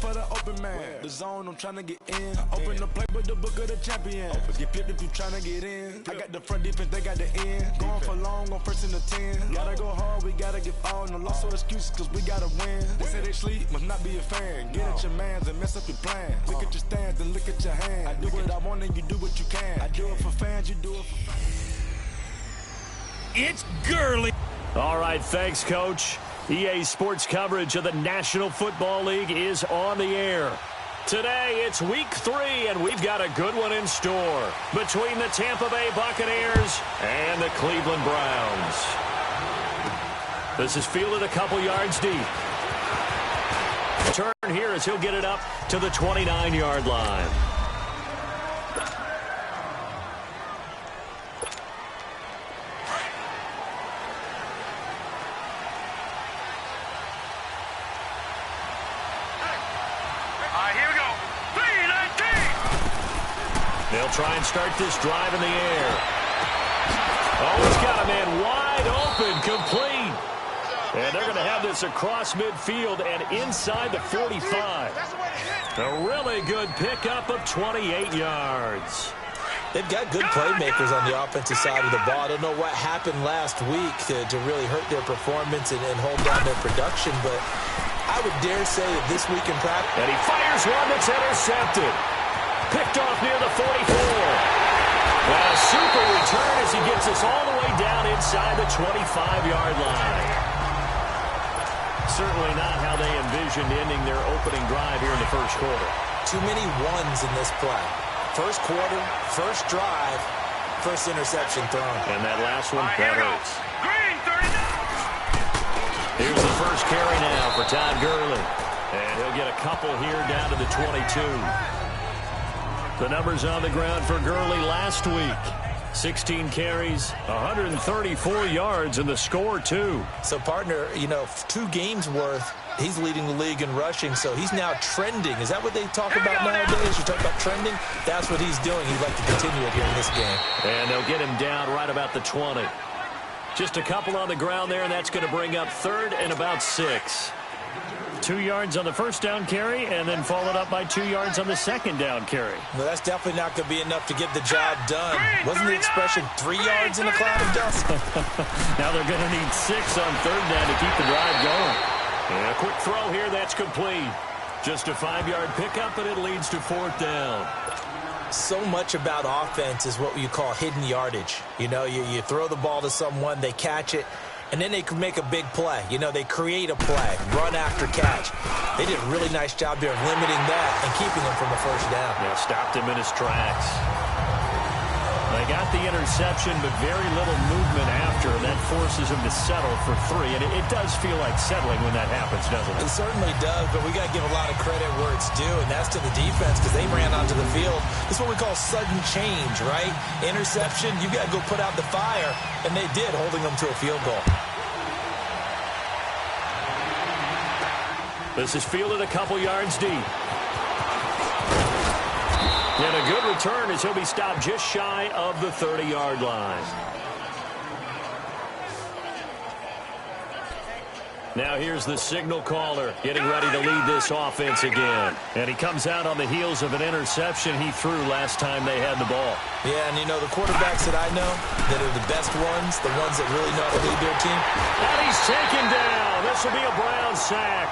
for the open man. The zone, I'm trying to get in. Open the playbook, the book of the champion. Get flipped if you trying to get in. I got the front defense, they got the end. Going for long, on first and the 10. Gotta go hard, we gotta give all. No loss or excuses, cause we gotta win. They say they sleep, must not be a fan. Get at your mans and mess up your plan. Look at your stands and look at your hands. I do what I want and you do what you can. I do it for fans, you do it for fans. It's Gurley. All right, thanks, Coach. EA Sports coverage of the National Football League is on the air. Today, it's Week 3, and we've got a good one in store between the Tampa Bay Buccaneers and the Cleveland Browns. This is fielded a couple yards deep. Turn here as he'll get it up to the 29-yard line. They'll try and start this drive in the air. Oh, he's got a man wide open, complete. And they're going to have this across midfield and inside the 45. A really good pickup of 28 yards. They've got good playmakers on the offensive side of the ball. I don't know what happened last week to really hurt their performance and hold down their production, but I would dare say that this week in practice. And he fires one that's intercepted. Picked off near the 44. A super return as he gets us all the way down inside the 25-yard line. Certainly not how they envisioned ending their opening drive here in the first quarter. Too many ones in this play. First quarter, first drive, first interception thrown. And that last one, that hurts. Here's the first carry now for Todd Gurley. And he'll get a couple here down to the 22. The numbers on the ground for Gurley last week. 16 carries, 134 yards, and the score, too. So, partner, 2 games worth, he's leading the league in rushing, so he's now trending. Is that what they talk about nowadays? You talk about trending? That's what he's doing. He'd like to continue it here in this game. And they'll get him down right about the 20. Just a couple on the ground there, and that's going to bring up third and about 6. 2 yards on the first down carry, and then followed up by 2 yards on the second down carry. Well, that's definitely not going to be enough to get the job done. Wasn't the expression 3 yards in a cloud of dust? Now they're going to need 6 on third down to keep the drive going. And a quick throw here, that's complete. Just a 5-yard pickup, and it leads to fourth down. So much about offense is what you call hidden yardage. You throw the ball to someone, they catch it, and then they can make a big play. They create a play, run after catch. They did a really nice job there of limiting that and keeping him from the first down. Yeah, stopped him in his tracks. They got the interception, but very little movement after, and that forces him to settle for 3. And it does feel like settling when that happens, doesn't it? It certainly does, but we got to give a lot of credit where it's due, and that's to the defense because they ran onto the field. This is what we call sudden change, right? Interception, you got to go put out the fire, and they did, holding them to a field goal. This is fielded a couple yards deep. And a good return as he'll be stopped just shy of the 30-yard line. Now here's the signal caller getting ready to lead this offense again. And he comes out on the heels of an interception he threw last time they had the ball. Yeah, and the quarterbacks that I know that are the best ones, the ones that really know how to lead their team. And he's taken down. This will be a Brown sack.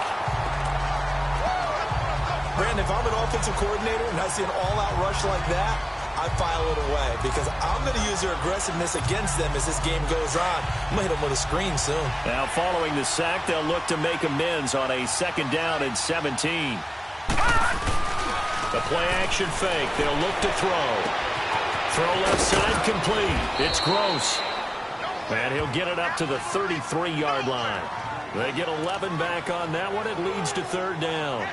Brandon, if I'm an offensive coordinator and I see an all-out rush like that, I file it away because I'm going to use their aggressiveness against them as this game goes on. I'm going to hit them with a screen soon. Now, following the sack, they'll look to make amends on a second down and 17. The play-action fake. They'll look to throw. Throw left side complete. It's Gross. And he'll get it up to the 33-yard line. They get 11 back on that one. It leads to third down.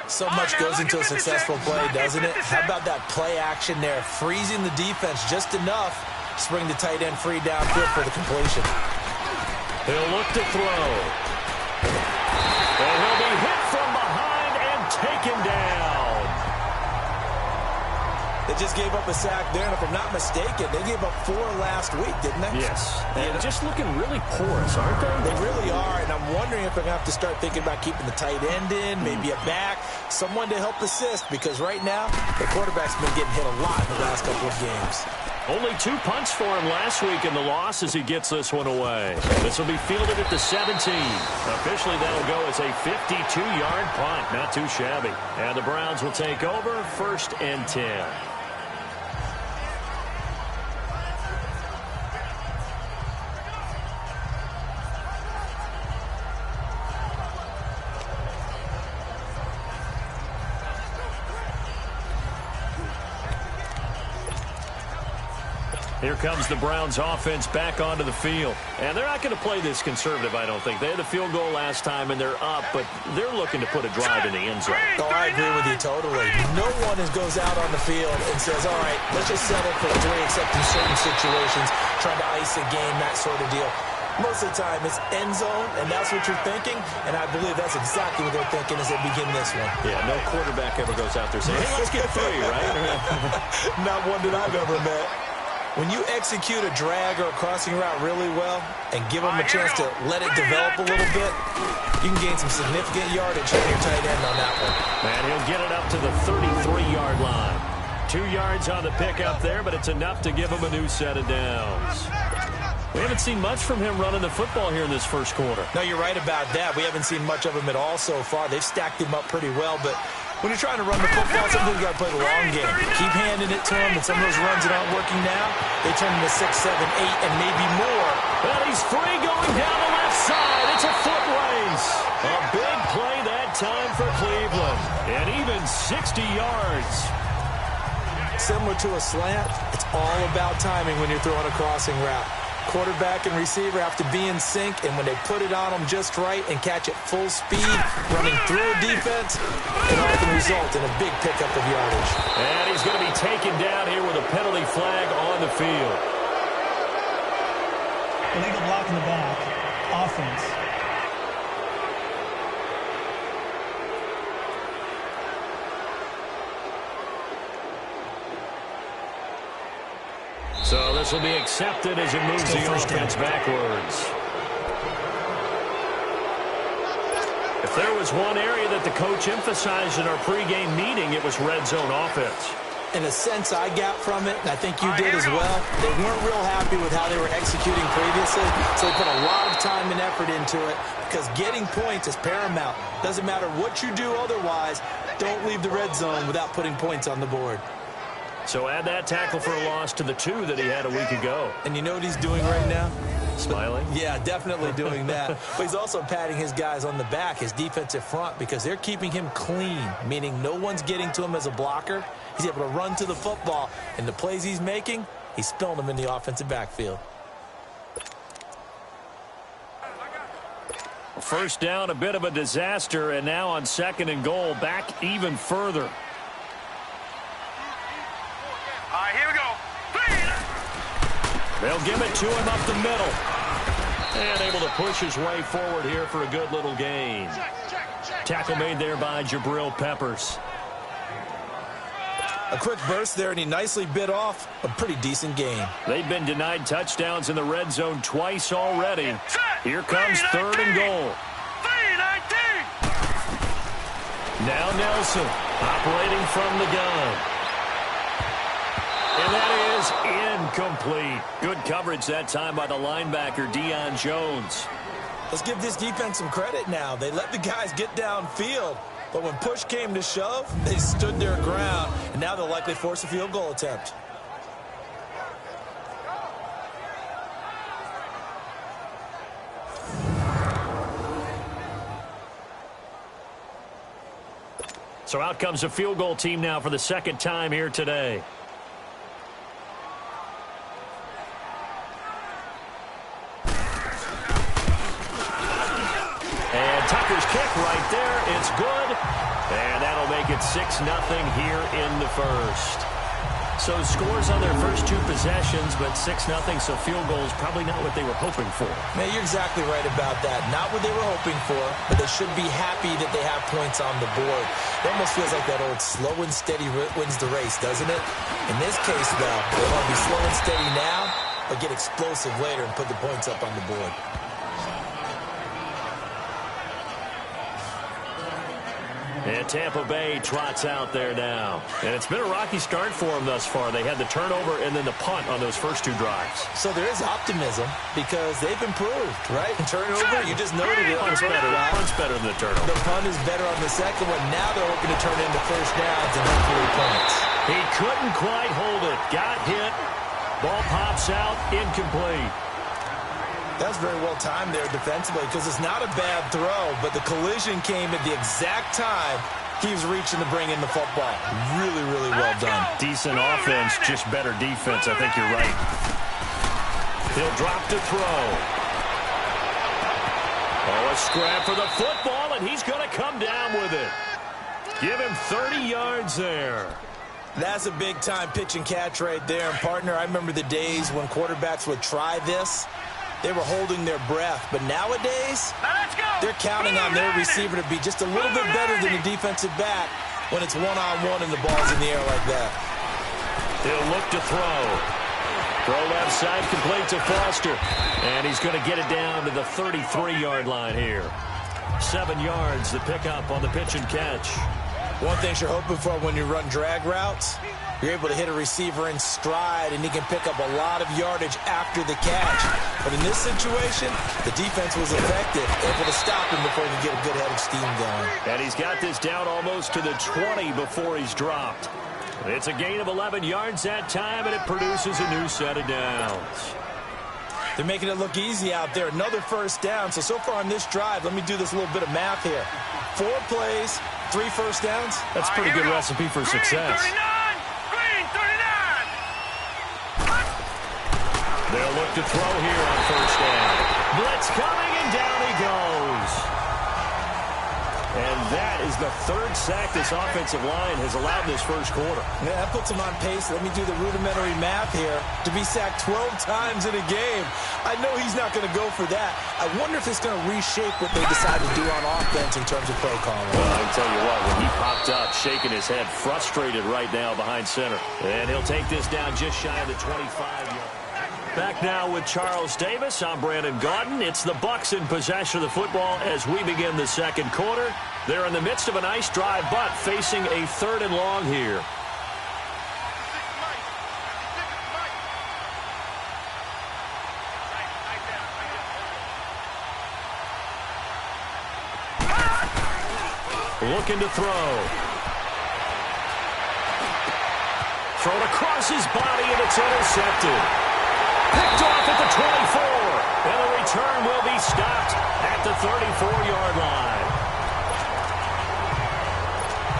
So much goes into a successful play, doesn't it? How about that play action there? Freezing the defense just enough to bring the tight end free downfield for the completion. He'll look to throw. And he'll be hit from behind and taken down. They just gave up a sack there, and if I'm not mistaken, they gave up 4 last week, didn't they? Yes. And just looking really porous, aren't they? They really are, and I'm wondering if they're going to have to start thinking about keeping the tight end in, maybe a back, someone to help assist, because right now, the quarterback's been getting hit a lot in the last couple of games. Only 2 punts for him last week in the loss as he gets this one away. This will be fielded at the 17. Officially, that'll go as a 52-yard punt. Not too shabby. And the Browns will take over 1st and 10. Here comes the Browns offense back onto the field. And they're not going to play this conservative, I don't think. They had the field goal last time, and they're up, but they're looking to put a drive in the end zone. Oh, I agree with you totally. No one goes out on the field and says, all right, let's just settle for 3, except in certain situations, trying to ice a game, that sort of deal. Most of the time, it's end zone, and that's what you're thinking, and I believe that's exactly what they're thinking as they begin this one. Yeah, no quarterback ever goes out there saying, hey, let's get 3, right? Not one that I've ever met. When you execute a drag or a crossing route really well and give them a chance to let it develop a little bit, you can gain some significant yardage on your tight end on that one. And he'll get it up to the 33-yard line. 2 yards on the pickup there, but it's enough to give him a new set of downs. We haven't seen much from him running the football here in this first quarter. No, you're right about that. We haven't seen much of him at all so far. They've stacked him up pretty well, but when you're trying to run the football, sometimes you got to play the long game. Keep handing it to him, and some of those runs that aren't working now, they turn into 6, 7, 8, and maybe more. Well, he's free going down the left side. It's a foot race. A big play that time for Cleveland, and even 60 yards. Similar to a slant, it's all about timing when you're throwing a crossing route. Quarterback and receiver have to be in sync, and when they put it on them just right and catch it full speed, running through a defense, it often results in a big pickup of yardage. And he's going to be taken down here with a penalty flag on the field. Illegal block in the back. Offense. So this will be accepted as it moves the offense backwards. If there was one area that the coach emphasized in our pregame meeting, it was red zone offense. In a sense I got from it, and I think you did as well, they weren't real happy with how they were executing previously, so they put a lot of time and effort into it because getting points is paramount. Doesn't matter what you do otherwise, don't leave the red zone without putting points on the board. So add that tackle for a loss to the 2 that he had a week ago. And you know what he's doing right now? Smiling? Yeah, definitely doing that. But he's also patting his guys on the back, his defensive front, because they're keeping him clean, meaning no one's getting to him as a blocker. He's able to run to the football, and the plays he's making, he's spilling them in the offensive backfield. First down, a bit of a disaster, and now on 2nd and goal, back even further. All right, here we go. They'll give it to him up the middle. And able to push his way forward here for a good little gain. Tackle made there by Jabril Peppers. A quick burst there, and he nicely bit off a pretty decent gain. They've been denied touchdowns in the red zone twice already. Here comes 3rd and goal. Now Nelson operating from the gun. And that is incomplete. Good coverage that time by the linebacker, Deion Jones. Let's give this defense some credit now. They let the guys get downfield, but when push came to shove, they stood their ground, and now they'll likely force a field goal attempt. So out comes a field goal team now for the 2nd time here today. And Tucker's kick right there. It's good. And that'll make it 6-0 here in the first. So scores on their first 2 possessions, but 6-0, so field goals probably not what they were hoping for. Man, you're exactly right about that. Not what they were hoping for, but they should be happy that they have points on the board. It almost feels like that old slow and steady wins the race, doesn't it? In this case, though, they want to be slow and steady now, but get explosive later and put the points up on the board. And Tampa Bay trots out there now. And it's been a rocky start for them thus far. They had the turnover and then the punt on those first 2 drives. So there is optimism because they've improved, right? Turnover, you just noted it. Punt's better than the turnover. The punt is better on the second one. Now they're hoping to turn into first downs and hopefully points. He couldn't quite hold it. Got hit. Ball pops out. Incomplete. That's very well timed there defensively because it's not a bad throw, but the collision came at the exact time he was reaching to bring in the football. Really, really well done. Decent offense, just better defense. I think you're right. He'll drop to throw. Oh, a scrap for the football, and he's going to come down with it. Give him 30 yards there. That's a big-time pitch and catch right there. And, partner, I remember the days when quarterbacks would try this. They were holding their breath. But nowadays, they're counting on their receiver to be just a little bit better than the defensive back when it's one-on-one and the ball's in the air like that. He'll look to throw. Throw left side, complete to Foster. And he's going to get it down to the 33-yard line here. 7 yards, the pickup on the pitch and catch. One thing you're hoping for when you run drag routes, you're able to hit a receiver in stride, and he can pick up a lot of yardage after the catch. But in this situation, the defense was effective, able to stop him before he could get a good head of steam going. And he's got this down almost to the 20 before he's dropped. It's a gain of 11 yards that time, and it produces a new set of downs. They're making it look easy out there. Another first down. So far on this drive, let me do this little bit of math here. 4 plays, 3 first downs. That's a pretty good recipe for success. Green 39. They'll look to throw here on first down. Blitz coming, and down he goes. And that is the 3rd sack this offensive line has allowed this first quarter. Yeah, that puts him on pace. Let me do the rudimentary math here. To be sacked 12 times in a game. I know he's not going to go for that. I wonder if it's going to reshape what they decide to do on offense in terms of play calling. Well, I can tell you what, when he popped up, shaking his head, frustrated right now behind center. And he'll take this down just shy of the 25-yard. Back now with Charles Davis. I'm Brandon Gaudin. It's the Bucs in possession of the football as we begin the second quarter. They're in the midst of a nice drive, but facing a 3rd and long here. Looking to throw. Thrown across his body, and it's intercepted. Picked off at the 24, and the return will be stopped at the 34-yard line.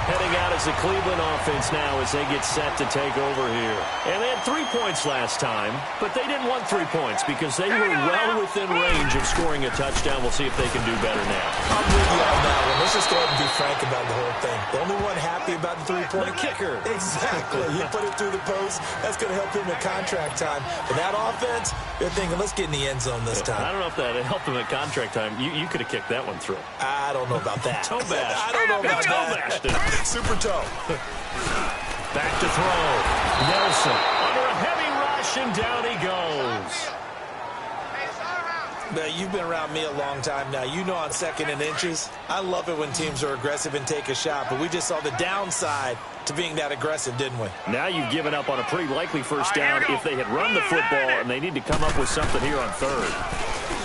Heading out is the Cleveland offense now as they get set to take over here. And they had 3 points last time, but they didn't want 3 points because they were well within range of scoring a touchdown. We'll see if they can do better now. I'm with you on that one. Let's just go ahead and be frank about the whole thing. The only one happy about the 3-point kicker. Exactly. You put it through the post. That's going to help him in contract time. But that offense, they're thinking, let's get in the end zone this time. I don't know if that helped him at contract time. You could have kicked that one through. I don't know about that. Toe bash. I don't know about that. Super toe. Back to throw. Nelson under a heavy rush, and down he goes. Now, you've been around me a long time now. You know on 2nd and inches, I love it when teams are aggressive and take a shot, but we just saw the downside to being that aggressive, didn't we? Now you've given up on a pretty likely first down if they had run the football, and they need to come up with something here on 3rd.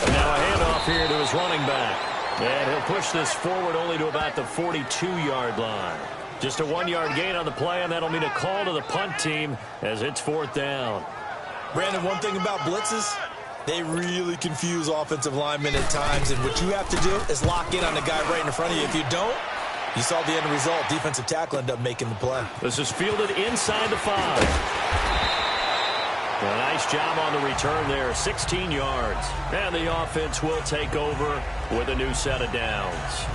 And now a handoff here to his running back. And he'll push this forward only to about the 42-yard line. Just a 1-yard gain on the play, and that'll mean a call to the punt team as it's 4th down. Brandon, one thing about blitzes, they really confuse offensive linemen at times, and what you have to do is lock in on the guy right in front of you. If you don't, you saw the end result. Defensive tackle ended up making the play. This is fielded inside the 5. A nice job on the return there, 16 yards. And the offense will take over with a new set of downs.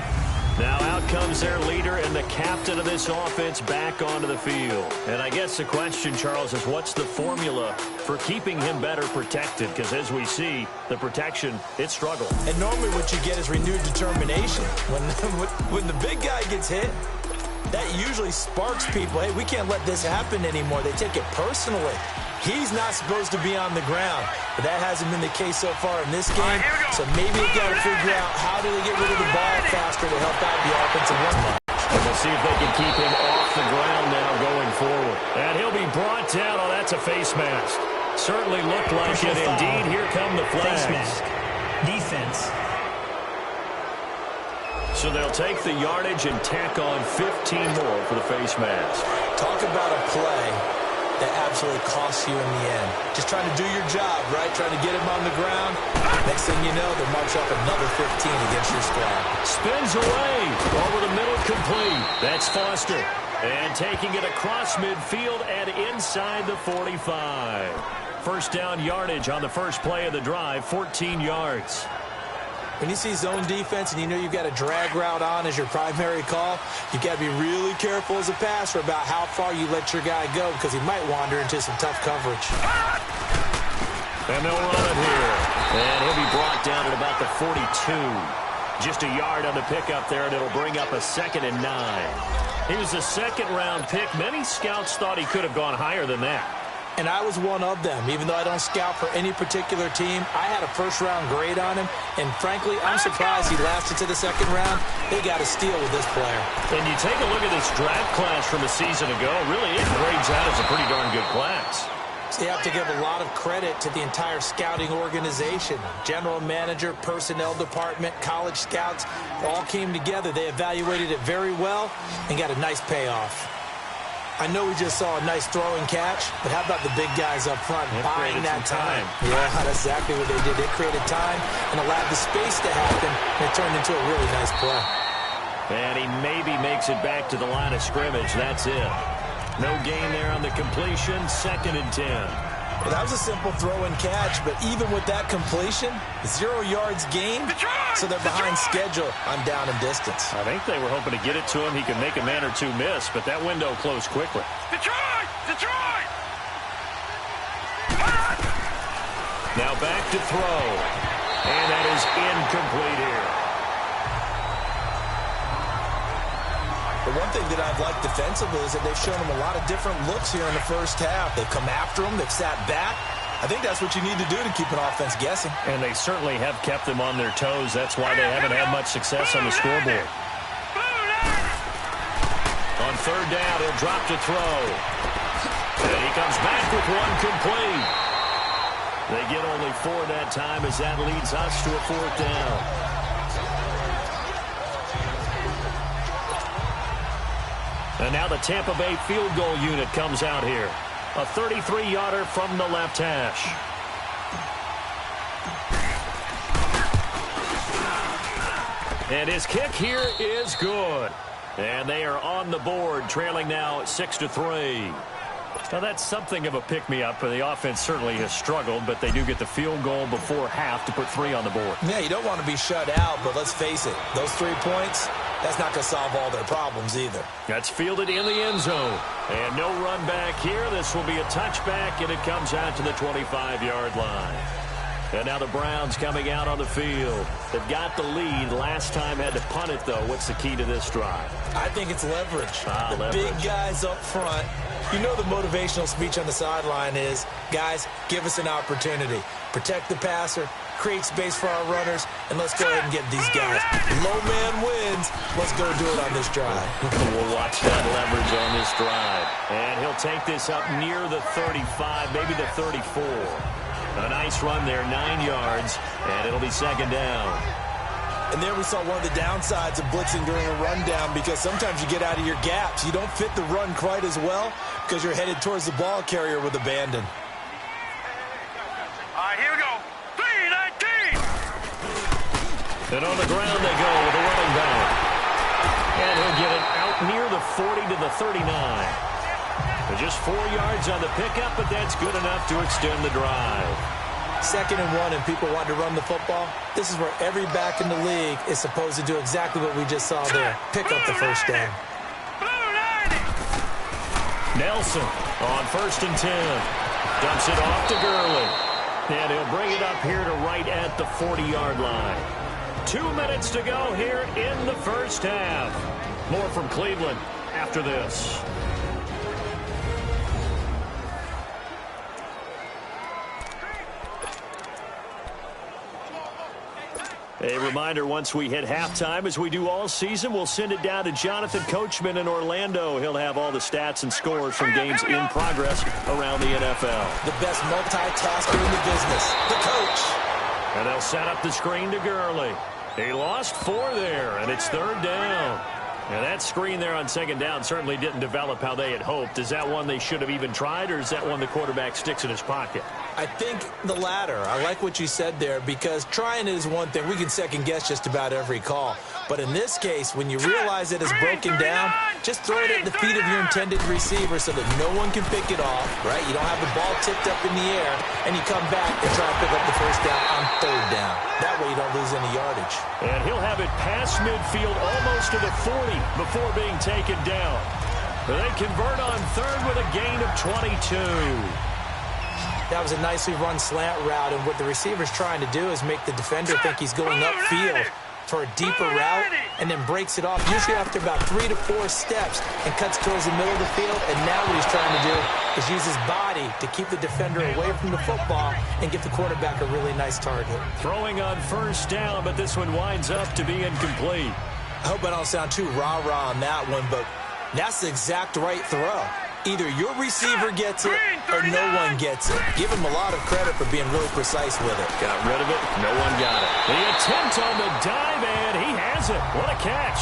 Now out comes their leader and the captain of this offense back onto the field. And I guess the question, Charles, is what's the formula for keeping him better protected? Because as we see, the protection, it struggled. And normally what you get is renewed determination. When the big guy gets hit, that usually sparks people. Hey, we can't let this happen anymore. They take it personally. He's not supposed to be on the ground, but that hasn't been the case so far in this game. So maybe they've got to figure out how do they get rid of the ball faster to help out the offensive line. And we'll see if they can keep him off the ground now going forward. And he'll be brought down. Oh, that's a face mask. Certainly looked like it. Indeed, here come the flags. Face mask. Defense. So they'll take the yardage and tack on 15 more for the face mask. Talk about a play that absolutely costs you in the end. Just trying to do your job, right? Trying to get him on the ground. Next thing you know, they march up another 15 against your squad. Spins away. Over the middle, complete. That's Foster. And taking it across midfield and inside the 45. First down yardage on the first play of the drive, 14 yards. When you see zone defense and you know you've got a drag route on as your primary call, you've got to be really careful as a passer about how far you let your guy go because he might wander into some tough coverage. And they'll run it here. And he'll be brought down at about the 42. Just a yard on the pickup there, and it'll bring up a 2nd and 9. He was a second-round pick. Many scouts thought he could have gone higher than that. And I was one of them. Even though I don't scout for any particular team, I had a first-round grade on him. And frankly, I'm surprised he lasted to the second round. They got a steal with this player. And you take a look at this draft class from a season ago, really it grades out as a pretty darn good class. So you have to give a lot of credit to the entire scouting organization. General manager, personnel department, college scouts, all came together. They evaluated it very well and got a nice payoff. I know we just saw a nice throw and catch, but how about the big guys up front buying that time? Yeah, that's exactly what they did. They created time and allowed the space to happen, and it turned into a really nice play. And he maybe makes it back to the line of scrimmage. That's it. No gain there on the completion, 2nd and 10. Well, that was a simple throw and catch, but even with that completion, 0 yards gained, so they're behind schedule on down and distance. I think they were hoping to get it to him. He could make a man or two miss, but that window closed quickly. Detroit! Detroit! Now back to throw. And that is incomplete here. The one thing that I've liked defensively is that they've shown him a lot of different looks here in the first half. They've come after him. They've sat back. I think that's what you need to do to keep an offense guessing. And they certainly have kept them on their toes. That's why they haven't had much success on the scoreboard. On 3rd down, he'll drop to throw. And he comes back with one complete. They get only 4 that time as that leads us to a 4th down. And now the Tampa Bay field goal unit comes out here. A 33-yarder from the left hash. And his kick here is good. And they are on the board, trailing now 6-3. Now that's something of a pick-me-up. The offense certainly has struggled, but they do get the field goal before half to put 3 on the board. Yeah, you don't want to be shut out, but let's face it, those 3 points, that's not going to solve all their problems either. That's fielded in the end zone. And no run back here. This will be a touchback, and it comes out to the 25-yard line. And now the Browns coming out on the field. They've got the lead. Last time had to punt it, though. What's the key to this drive? I think it's leverage. Leverage. Big guys up front. You know the motivational speech on the sideline is, guys, give us an opportunity. Protect the passer, create space for our runners, and let's go ahead and get these guys. Low man wins. Let's go do it on this drive. We'll watch that leverage on this drive. And he'll take this up near the 35, maybe the 34. A nice run there, 9 yards, and it'll be 2nd down. And there we saw one of the downsides of blitzing during a rundown because sometimes you get out of your gaps. You don't fit the run quite as well because you're headed towards the ball carrier with abandon. All right, here we go. 3-19. And on the ground they go with a running back. And he'll get it out near the 40 to the 39. Just 4 yards on the pickup, but that's good enough to extend the drive. 2nd and 1 and people want to run the football, this is where every back in the league is supposed to do exactly what we just saw there. Pick up the first down. Nelson on 1st and 10. Dumps it off to Gurley. And he'll bring it up here to right at the 40-yard line. 2 minutes to go here in the first half. More from Cleveland after this. A reminder, once we hit halftime, as we do all season, we'll send it down to Jonathan Coachman in Orlando. He'll have all the stats and scores from games in progress around the NFL. The best multitasker in the business, the coach. And they'll set up the screen to Gurley. He lost 4 there, and it's 3rd down. And that screen there on 2nd down certainly didn't develop how they had hoped. Is that one they should have even tried, or is that one the quarterback sticks in his pocket? I think the latter. I like what you said there, because trying is one thing. We can second-guess just about every call. But in this case, when you realize it is broken down, just throw it at the feet of your intended receiver so that no one can pick it off, right? You don't have the ball tipped up in the air, and you come back and try to pick up the first down on 3rd down. That way you don't lose any yardage. And he'll have it past midfield almost to the 40 before being taken down. They convert on 3rd with a gain of 22. That was a nicely run slant route, and what the receiver's trying to do is make the defender think he's going upfield for a deeper route, and then breaks it off, usually after about 3 to 4 steps, and cuts towards the middle of the field. And now what he's trying to do is use his body to keep the defender away from the football and get the quarterback a really nice target. Throwing on 1st down, but this one winds up to be incomplete. I hope I don't sound too rah-rah on that one, but that's the exact right throw. Either your receiver gets it or no one gets it. Give him a lot of credit for being really precise with it. Got rid of it. No one got it. The attempt on the dive, and he has it. What a catch.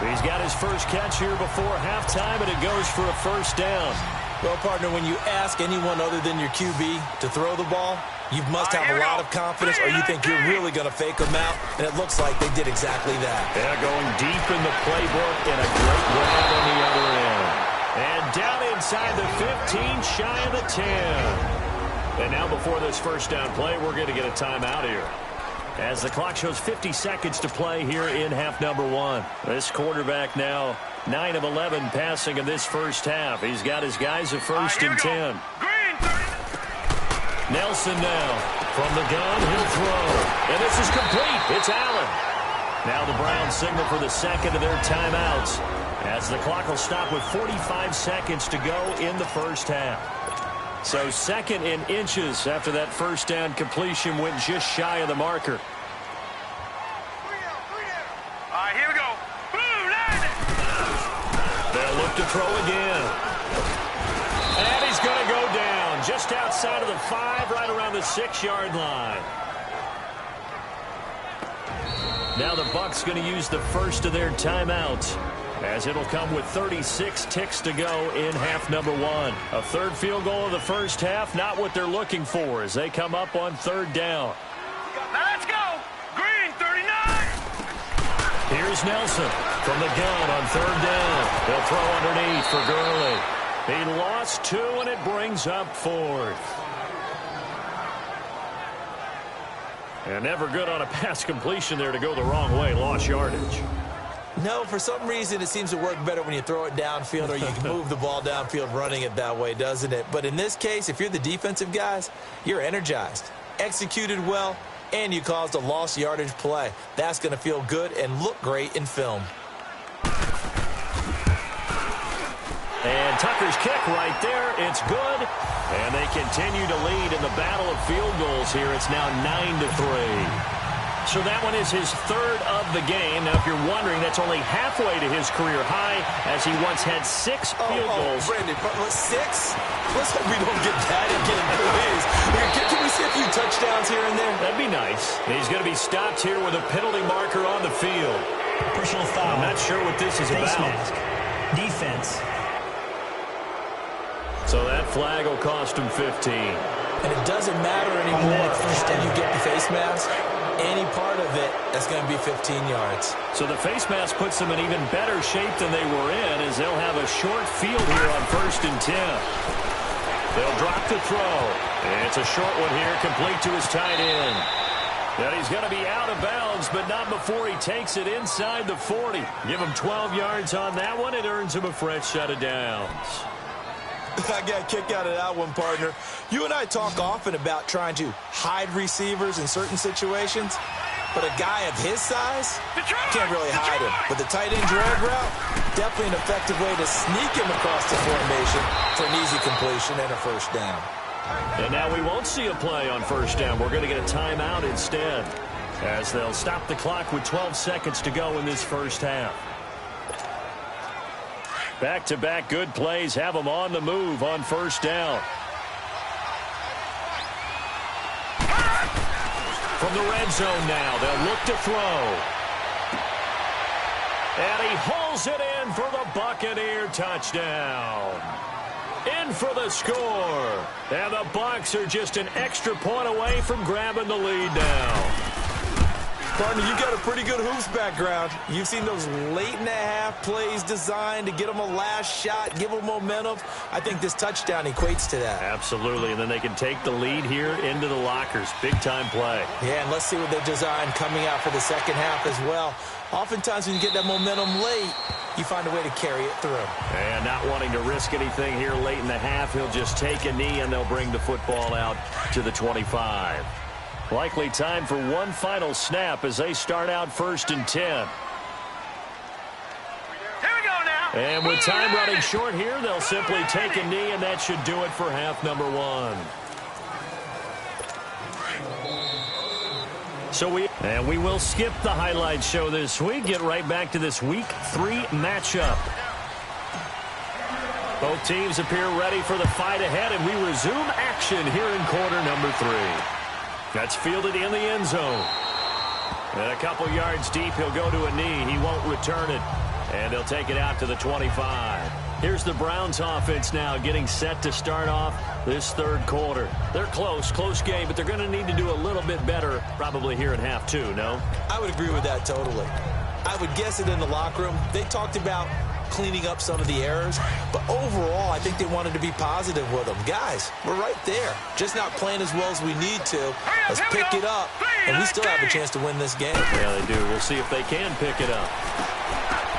He's got his first catch here before halftime, and it goes for a 1st down. Well, partner, when you ask anyone other than your QB to throw the ball, you must have a lot of confidence, or you think you're really going to fake them out, and it looks like they did exactly that. Yeah, going deep in the playbook, and a great grab on the other end. And down inside the 15, shy of the 10. And now before this first down play, we're going to get a timeout here, as the clock shows 50 seconds to play here in half number 1. This quarterback now 9 of 11 passing in this first half. He's got his guys at 1st and 10. Nelson now from the gun. He'll throw. And this is complete. It's Allen. Now the Browns signal for the second of their timeouts, as the clock will stop with 45 seconds to go in the first half. So 2nd in inches after that first down completion went just shy of the marker. All right, here we go. They'll look to throw again. And he's going to go down just outside of the 5, right around the 6-yard line. Now the Bucs going to use the first of their timeouts, as it'll come with 36 ticks to go in half number 1. A 3rd field goal of the first half, not what they're looking for as they come up on 3rd down. Let's go. Green, 39. Here's Nelson from the gun on 3rd down. They'll throw underneath for Gurley. He lost 2, and it brings up 4th. And never good on a pass completion there to go the wrong way. Lost yardage. No, for some reason it seems to work better when you throw it downfield, or you can move the ball downfield running it that way, doesn't it? But in this case, if you're the defensive guys, you're energized, executed well, and you caused a lost yardage play. That's going to feel good and look great in film. And Tucker's kick right there. It's good. And they continue to lead in the battle of field goals here. It's now 9-3. So that one is his 3rd of the game. Now, if you're wondering, that's only halfway to his career high, as he once had 6 field goals. Brandon, 6? Let's hope we don't get that again, please. Can we see a few touchdowns here and there? That'd be nice. He's going to be stopped here with a penalty marker on the field. Personal foul. I'm not sure what this is Face about. mask. Defense. So that flag will cost him 15. And it doesn't matter anymore if you get the face mask. Any part of it, that's going to be 15 yards. So the face mask puts them in even better shape than they were in, as they'll have a short field here on 1st and 10. They'll drop the throw. It's a short one here, complete to his tight end. And he's going to be out of bounds, but not before he takes it inside the 40. Give him 12 yards on that one. It earns him a fresh set of downs. I got a kick out of that one, partner. You and I talk often about trying to hide receivers in certain situations, but a guy of his size can't really hide him. But the tight end drag route, definitely an effective way to sneak him across the formation for an easy completion and a first down. And now we won't see a play on first down. We're going to get a timeout instead, as they'll stop the clock with 12 seconds to go in this first half. Back-to-back good plays have them on the move on first down. From the red zone now, they'll look to throw. And he hauls it in for the Buccaneer touchdown. In for the score. And the Bucs are just an extra point away from grabbing the lead now. Partner, you got a pretty good hoops background. You've seen those late-in-the-half plays designed to get them a last shot, give them momentum. I think this touchdown equates to that. Absolutely, and then they can take the lead here into the lockers. Big-time play. Yeah, and let's see what they design coming out for the second half as well. Oftentimes when you get that momentum late, you find a way to carry it through. And not wanting to risk anything here late in the half, he'll just take a knee, and they'll bring the football out to the 25. Likely time for one final snap as they start out 1st and 10. Here we go now. And with time running short here, they'll simply take a knee, and that should do it for half number 1. So we will skip the highlight show this week. Get right back to this Week 3 matchup. Both teams appear ready for the fight ahead, and we resume action here in quarter number 3. That's fielded in the end zone. And a couple yards deep, he'll go to a knee. He won't return it. And he'll take it out to the 25. Here's the Browns offense now getting set to start off this third quarter. They're close game, but they're going to need to do a little bit better probably here in half 2, no? I would agree with that totally. I would guess it in the locker room. They talked about cleaning up some of the errors, but overall, I think they wanted to be positive with them. Guys, we're right there. Just not playing as well as we need to. Let's pick it up, and we still have a chance to win this game. Yeah, they do. We'll see if they can pick it up.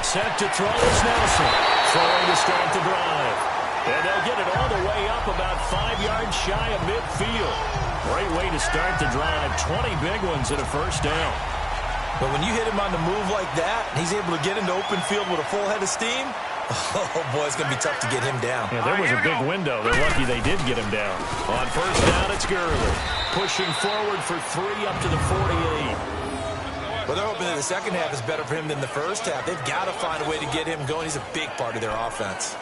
Set to throw is Nelson. Throwing to start the drive. And they'll get it all the way up about 5 yards shy of midfield. Great way to start the drive. 20 big ones and a first down. But when you hit him on the move like that, he's able to get into open field with a full head of steam, oh, boy, it's going to be tough to get him down. Yeah, there was a big window. They're lucky they did get him down. On first down, it's Gurley. Pushing forward for 3 up to the 48. Well, they're hoping that the second half is better for him than the first half. They've got to find a way to get him going. He's a big part of their offense.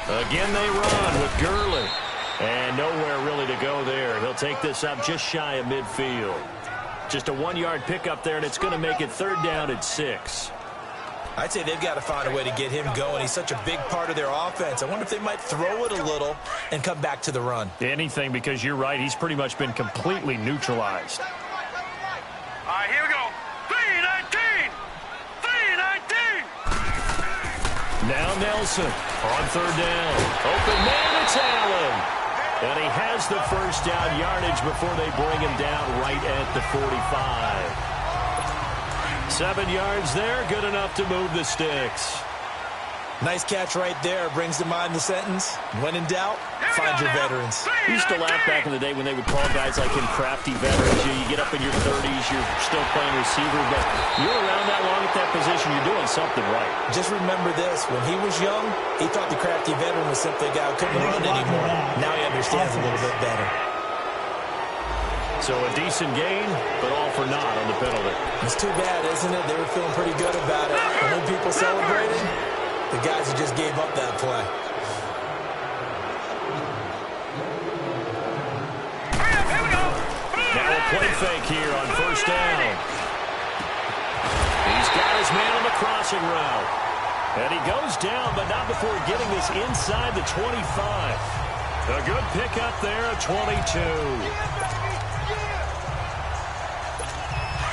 Again, they run with Gurley. And nowhere really to go there. He'll take this up just shy of midfield. Just a 1-yard pickup there, and it's going to make it third down at 6. I'd say they've got to find a way to get him going. He's such a big part of their offense. I wonder if they might throw it a little and come back to the run. Anything, because you're right. He's pretty much been completely neutralized. All right, here we go. 3-19. 3-19. Now Nelson on third down. Open man, it's Allen. And he has the first down yardage before they bring him down right at the 45. 7 yards there, good enough to move the sticks. Nice catch right there. Brings to mind the sentence, when in doubt, find your veterans. We used to laugh back in the day when they would call guys like him crafty veterans. You get up in your 30s, you're still playing receiver, but you're around that long at that position, you're doing something right. Just remember this, when he was young, he thought the crafty veteran was simply a guy who couldn't run anymore. Now he understands a little bit better. So a decent gain, but all for naught on the penalty. It's too bad, isn't it? They were feeling pretty good about it. And when people celebrated, the guys who just gave up that play. Now a play fake here on first down. He's got his man on the crossing route. And he goes down, but not before getting this inside the 25. A good pickup there at 22.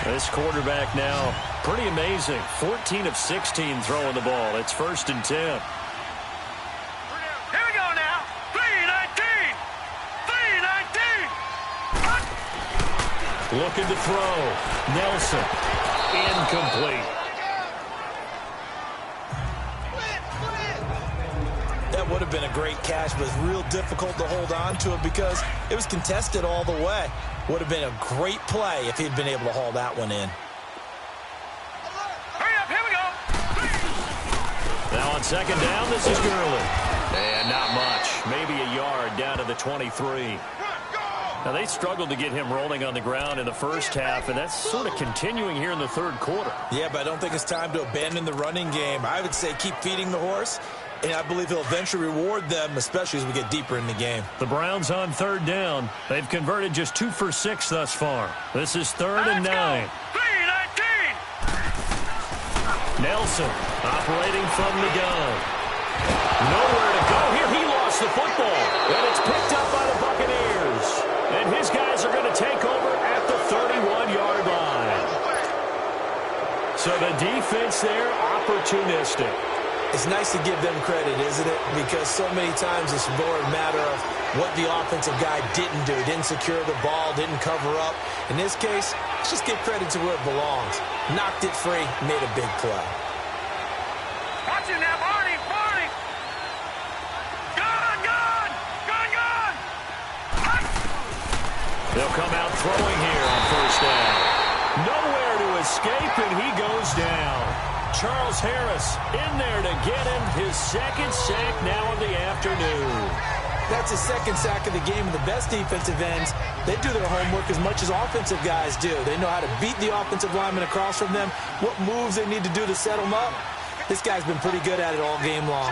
This quarterback now, pretty amazing. 14 of 16 throwing the ball. It's 1st and 10. Here we go now. 3-19. 3-19. Looking to throw. Nelson. Incomplete. That would have been a great catch, but it's real difficult to hold on to it because it was contested all the way. Would have been a great play if he'd been able to haul that one in. Hurry up, here we go. Now on 2nd down, this is Gurley. And not much. Maybe a yard down to the 23. Now, they struggled to get him rolling on the ground in the first half, and that's sort of continuing here in the 3rd quarter. Yeah, but I don't think it's time to abandon the running game. I would say keep feeding the horse, and I believe he'll eventually reward them, especially as we get deeper in the game. The Browns on 3rd down. They've converted just 2 for 6 thus far. This is 3rd and 9. 3-19. Nelson operating from the gun. Nowhere to go here. He lost the football, and it's picked up by the Buccaneers. And his guys are going to take over at the 31-yard line. So the defense there, opportunistic. It's nice to give them credit, isn't it? Because so many times it's more a matter of what the offensive guy didn't do. Didn't secure the ball, didn't cover up. In this case, let's just give credit to where it belongs. Knocked it free, made a big play. Watch it now, Barney, Barney. Gun, gun, gun, gun. They'll come out throwing here on 1st down. Nowhere to escape, and he goes down. Charles Harris in there to get him his 2nd sack now of the afternoon. That's his 2nd sack of the game, and the best defensive ends, they do their homework as much as offensive guys do. They know how to beat the offensive lineman across from them, what moves they need to do to set them up. This guy's been pretty good at it all game long.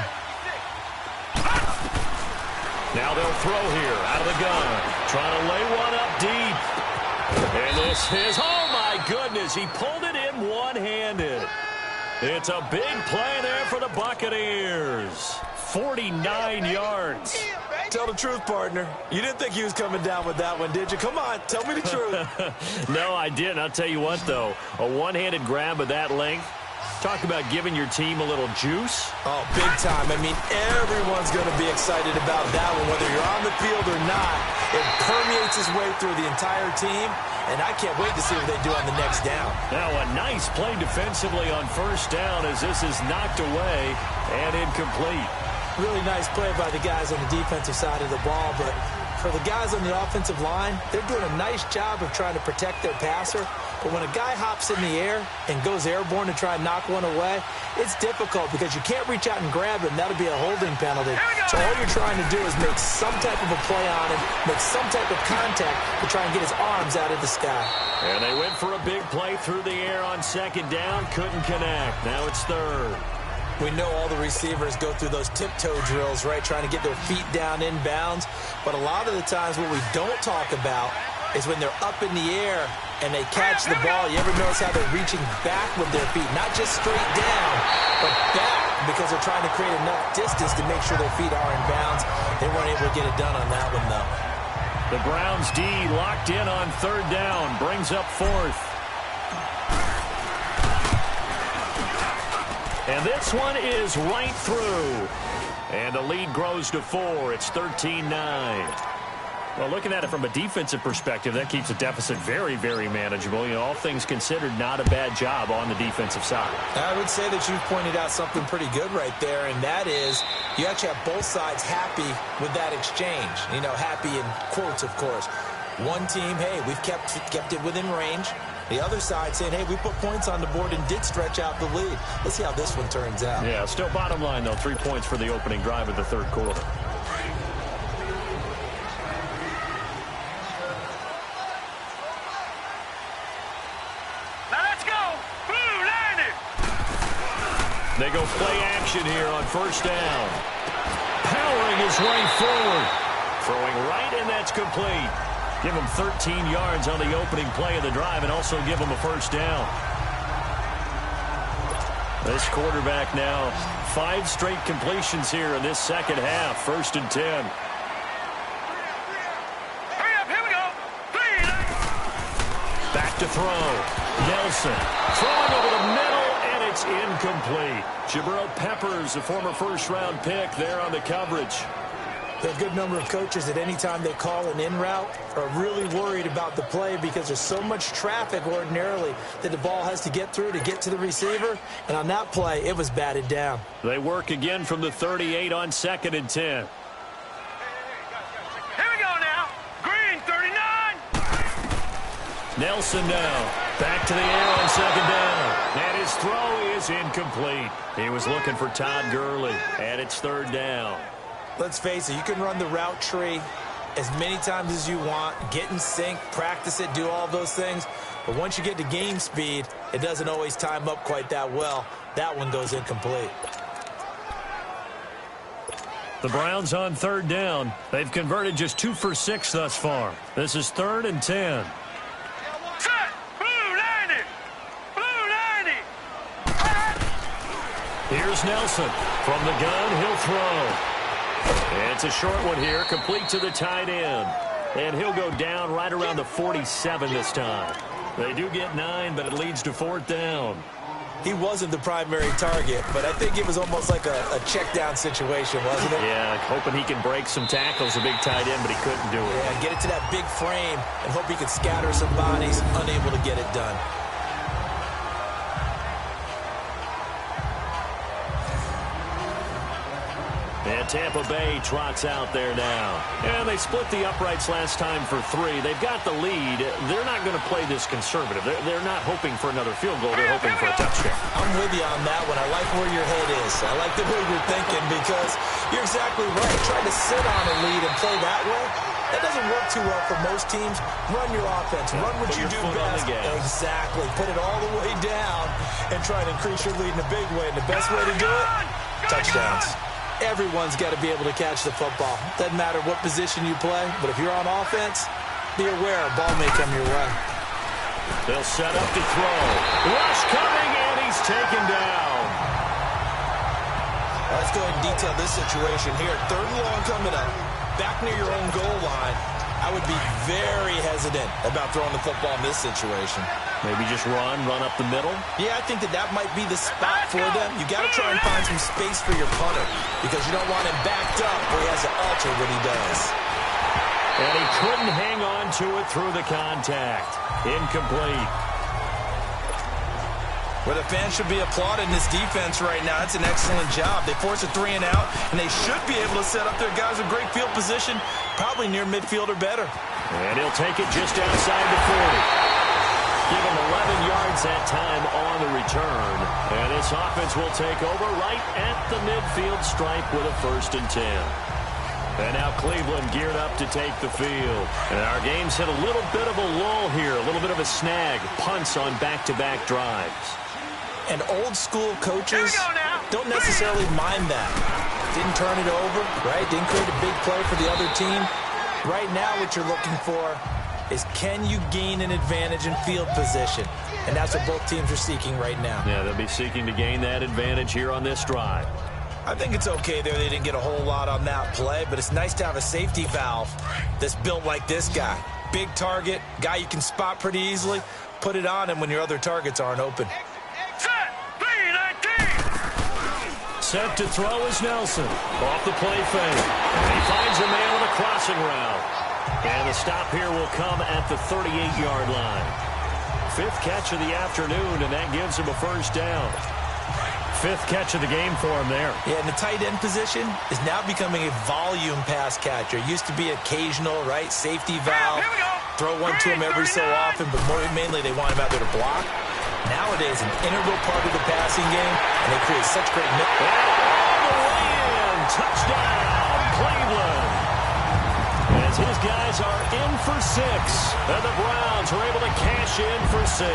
Now they'll throw here out of the gun. Trying to lay one up deep. And this is, oh my goodness, he pulled it in one-handed. It's a big play there for the Buccaneers. 49 yards. Tell the truth, partner. You didn't think he was coming down with that one, did you? Come on, tell me the truth. No, I didn't. I'll tell you what, though. A one-handed grab of that length. Talk about giving your team a little juice. Oh, big time. I mean, everyone's going to be excited about that one, whether you're on the field or not. It permeates its way through the entire team, and I can't wait to see what they do on the next down. Now, a nice play defensively on 1st down as this is knocked away and incomplete. Really nice play by the guys on the defensive side of the ball, but for the guys on the offensive line, they're doing a nice job of trying to protect their passer. But when a guy hops in the air and goes airborne to try and knock one away, it's difficult because you can't reach out and grab him. That'll be a holding penalty. So all you're trying to do is make some type of a play on him, make some type of contact to try and get his arms out of the sky. And they went for a big play through the air on 2nd down. Couldn't connect. Now it's 3rd. We know all the receivers go through those tiptoe drills, right, trying to get their feet down inbounds. But a lot of the times what we don't talk about is when they're up in the air and they catch the ball. You ever notice how they're reaching back with their feet? Not just straight down, but back because they're trying to create enough distance to make sure their feet are in bounds. They weren't able to get it done on that one, though. The Browns D locked in on 3rd down. Brings up 4th. And this one is right through. And the lead grows to 4. It's 13-9. Well, looking at it from a defensive perspective, that keeps the deficit very, very manageable. You know, all things considered, not a bad job on the defensive side. I would say that you've pointed out something pretty good right there, and that is you actually have both sides happy with that exchange. You know, happy in quotes, of course. One team, hey, we've kept it within range. The other side saying, hey, we put points on the board and did stretch out the lead. Let's see how this one turns out. Yeah, still bottom line, though, 3 points for the opening drive of the 3rd quarter. They go play action here on 1st down. Powering his way forward. Throwing right, and that's complete. Give him 13 yards on the opening play of the drive and also give him a 1st down. This quarterback now, 5 straight completions here in this 2nd half. 1st and 10. left to throw. Nelson throwing over the middle, and it's incomplete. Jabril Peppers, a former first-round pick, there on the coverage. A good number of coaches at any time they call an in route are really worried about the play because there's so much traffic ordinarily that the ball has to get through to get to the receiver. And on that play, it was batted down. They work again from the 38 on 2nd and 10. Here we go now. Green, 39. Nelson now. Back to the air on 2nd down. And his throw is incomplete. He was looking for Todd Gurley, and it's 3rd down. Let's face it, you can run the route tree as many times as you want, get in sync, practice it, do all those things. But once you get to game speed, it doesn't always time up quite that well. That one goes incomplete. The Browns on 3rd down. They've converted just 2 for 6 thus far. This is 3rd and 10. Set. Blue 90. Blue 90. Here's Nelson. From the gun, he'll throw. It's a short one here, complete to the tight end. And he'll go down right around the 47 this time. They do get 9, but it leads to 4th down. He wasn't the primary target, but I think it was almost like a check-down situation, wasn't it? Yeah, hoping he can break some tackles, a big tight end, but he couldn't do it. Yeah, get it to that big frame and hope he could scatter some bodies, unable to get it done. And Tampa Bay trots out there now. And they split the uprights last time for 3. They've got the lead. They're not going to play this conservative. They're not hoping for another field goal. They're hoping for a touchdown. I'm with you on that one. I like where your head is. I like the way you're thinking because you're exactly right. Trying to sit on a lead and play that way, that doesn't work too well for most teams. Run your offense. Run what you do best. Exactly. Put it all the way down and try to increase your lead in a big way. And the best way to do it, touchdowns. Everyone's got to be able to catch the football. Doesn't matter what position you play, but if you're on offense, be aware a ball may come your way. They'll set up to throw. Rush coming, and he's taken down. Let's go ahead and detail this situation here. 3rd and long coming up. Back near your own goal line. I would be very hesitant about throwing the football in this situation. Maybe just run up the middle? Yeah, I think that might be the spot for them. You got to try and find some space for your punter because you don't want him backed up where he has to alter what he does. And he couldn't hang on to it through the contact. Incomplete. Well, the fans should be applauding this defense right now. It's an excellent job. They force a 3 and out, and they should be able to set up their guys in great field position, probably near midfield or better. And he'll take it just outside the 40. Give him 11 yards that time on the return. And this offense will take over right at the midfield stripe with a 1st and 10. And now Cleveland geared up to take the field. And our game's hit a little bit of a lull here, a little bit of a snag. Punts on back-to-back drives. And old-school coaches don't necessarily mind that. Didn't turn it over, right? Didn't create a big play for the other team. Right now what you're looking for is can you gain an advantage in field position? And that's what both teams are seeking right now. Yeah, they'll be seeking to gain that advantage here on this drive. I think it's okay there. They didn't get a whole lot on that play, but it's nice to have a safety valve that's built like this guy. Big target, guy you can spot pretty easily. Put it on him when your other targets aren't open. Set to throw is Nelson. Off the play fake. He finds a man with a crossing route. And the stop here will come at the 38-yard line. 5th catch of the afternoon, and that gives him a 1st down. 5th catch of the game for him there. Yeah, and the tight end position is now becoming a volume pass catcher. It used to be occasional, right? Safety valve. Throw one to him every so often, but mainly they want him out there to block. Nowadays, an integral part of the passing game, and they create such great... All the way in. Touchdown, Cleveland. As his guys are in for 6, and the Browns are able to cash in for 6.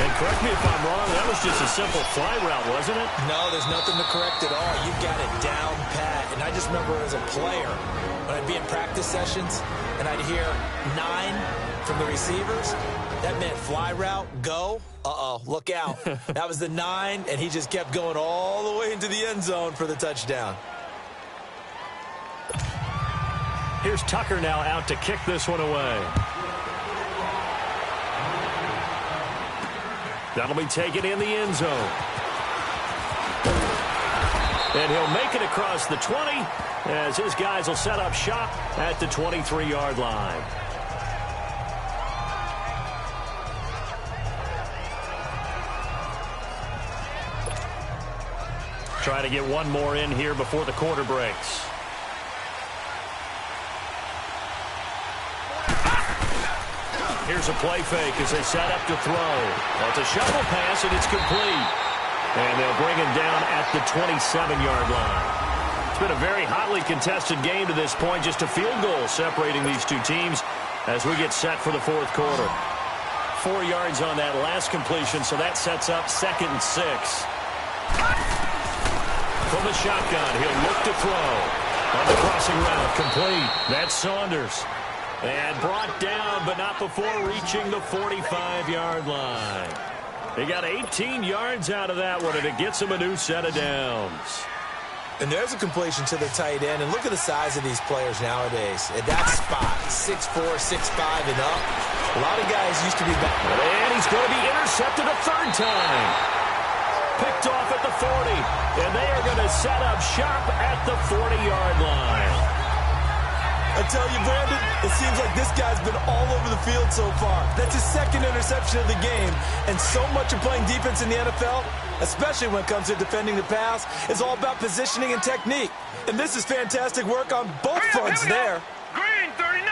And correct me if I'm wrong, that was just a simple fly route, wasn't it? No, there's nothing to correct at all. You've got it down pat. And I just remember as a player, when I'd be in practice sessions, and I'd hear 9 from the receivers, that meant fly route, go. Uh-oh, look out. That was the 9, and he just kept going all the way into the end zone for the touchdown. Here's Tucker now out to kick this one away. That'll be taken in the end zone. And he'll make it across the 20 as his guys will set up shop at the 23-yard line. Try to get one more in here before the quarter breaks. Here's a play fake as they set up to throw. Well, it's a shovel pass, and it's complete. And they'll bring him down at the 27-yard line. It's been a very hotly contested game to this point. Just a field goal separating these two teams as we get set for the fourth quarter. 4 yards on that last completion, so that sets up 2nd and 6. From the shotgun, he'll look to throw. On the crossing route, complete. That's Saunders. And brought down, but not before reaching the 45-yard line. They got 18 yards out of that one, and it gets them a new set of downs. And there's a completion to the tight end. And look at the size of these players nowadays. At that spot, 6'4", 6'5", and up. A lot of guys used to be back. And he's going to be intercepted a 3rd time. Picked off at the 40. And they are going to set up shop at the 40-yard line. I tell you, Brandon, it seems like this guy's been all over the field so far. That's his 2nd interception of the game. And so much of playing defense in the NFL, especially when it comes to defending the pass, is all about positioning and technique. And this is fantastic work on both fronts there. Green 39!